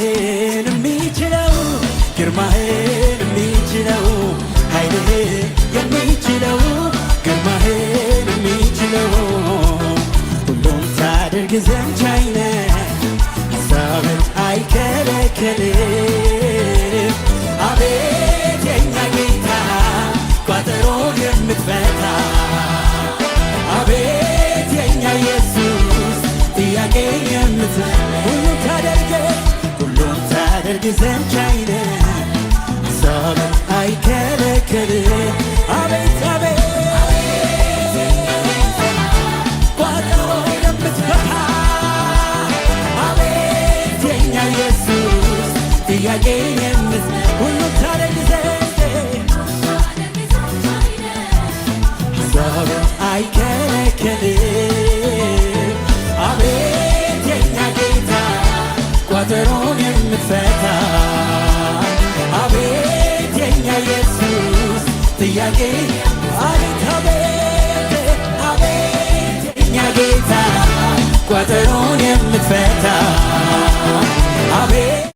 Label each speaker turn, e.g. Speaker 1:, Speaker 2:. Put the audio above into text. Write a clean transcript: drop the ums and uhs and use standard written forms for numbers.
Speaker 1: ኃይልህን የሚችለው ግርማህን የሚችለው ኃይልህን የሚችለው ግርማህን የሚችለው ሁሉም ታደርግ ዘንድ ቻይ ነህ ሐሳብህ አይከለከልም አቤት የኛ ጌታ ቋጠሮን የምትፈታ አቤት የኛ ኢየሱስ ጥያቄ ሁሉም ታደርግ ዘንድ ቻይ ነህ ሐሳብህ አይከለከልም አቤት አቤት ቋጠሮን የምትፈታ አቤት የኛ ኢየሱስ ጥያቄ ሁሉም ታደርግ ዘንድ ሐሳብህ አይከለከልም አቤት የኛ ጌታ ቋጠሮን የምትፈታ አቤት የኛ ኢየሱስ ጥያቄ አቤት አቤት አቤት የኛ ጌታ ቋጠሮን